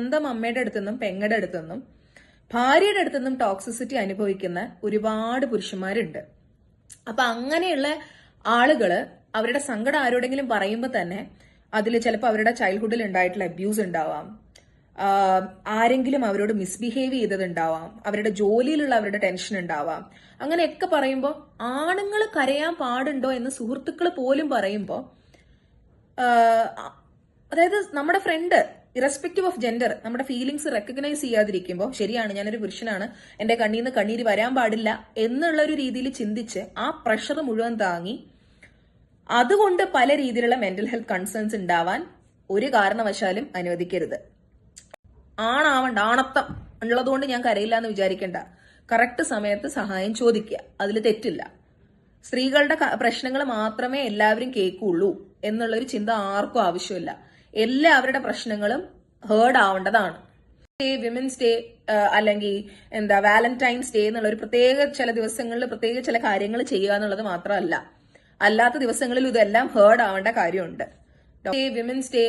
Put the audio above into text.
സ്വന്തം അമ്മയുടെ അടുത്തുനിന്നും പെങ്ങളുടെ അടുത്തുനിന്നും ഭാര്യയുടെ അടുത്തുനിന്നും ടോക്സിസിറ്റി അനുഭവിക്കുന്ന ഒരുപാട് പുരുഷന്മാരുണ്ട്. അപ്പൊ അങ്ങനെയുള്ള ആളുകള് അവരുടെ സങ്കടം ആരോടെങ്കിലും പറയുമ്പോൾ തന്നെ അതിൽ ചിലപ്പോൾ അവരുടെ ചൈൽഡ്ഹുഡിൽ ഉണ്ടായിട്ടുള്ള അബ്യൂസ് ഉണ്ടാവാം, ആരെങ്കിലും അവരോട് മിസ്ബിഹേവ് ചെയ്തതുണ്ടാവാം, അവരുടെ ജോലിയിലുള്ള അവരുടെ ടെൻഷൻ ഉണ്ടാവാം. അങ്ങനെയൊക്കെ പറയുമ്പോൾ ആണുങ്ങൾ കരയാൻ പാടുണ്ടോ എന്ന് സുഹൃത്തുക്കൾ പോലും പറയുമ്പോൾ, അതായത് നമ്മുടെ ഫ്രണ്ട് ഇറസ്പെക്റ്റീവ് ഓഫ് ജെൻഡർ നമ്മുടെ ഫീലിങ്സ് റെക്കഗ്നൈസ് ചെയ്യാതിരിക്കുമ്പോൾ, ശരിയാണ് ഞാനൊരു പുരുഷനാണ്, എന്റെ കണ്ണീന്ന് കണ്ണീര് വരാൻ പാടില്ല എന്നുള്ള ഒരു രീതിയിൽ ചിന്തിച്ച് ആ പ്രഷർ മുഴുവൻ താങ്ങി അതുകൊണ്ട് പല രീതിയിലുള്ള മെന്റൽ ഹെൽത്ത് കൺസേൺസ് ഉണ്ടാവാൻ ഒരു കാരണവശാലും അനുവദിക്കരുത്. ആണാവണ്ട, ആണത്തം ഉള്ളതുകൊണ്ട് ഞാൻ കരയില്ല എന്ന് വിചാരിക്കേണ്ട. കറക്റ്റ് സമയത്ത് സഹായം ചോദിക്കുക, അതിൽ തെറ്റില്ല. സ്ത്രീകളുടെ പ്രശ്നങ്ങൾ മാത്രമേ എല്ലാവരും കേൾക്കുള്ളൂ എന്നുള്ളൊരു ചിന്ത ആർക്കും ആവശ്യമില്ല. എല്ലാവരുടെ പ്രശ്നങ്ങളും ഹേർഡ് ആവേണ്ടതാണ്. വിമൻസ് ഡേ അല്ലെങ്കിൽ വാലന്റൈൻസ് ഡേ എന്നുള്ള ഒരു പ്രത്യേക ചില ദിവസങ്ങളിൽ പ്രത്യേക ചില കാര്യങ്ങൾ ചെയ്യുക എന്നുള്ളത് മാത്രമല്ല, അല്ലാത്ത ദിവസങ്ങളിൽ ഇതെല്ലാം ഹേർഡ് ആവേണ്ട കാര്യമുണ്ട്. Women's day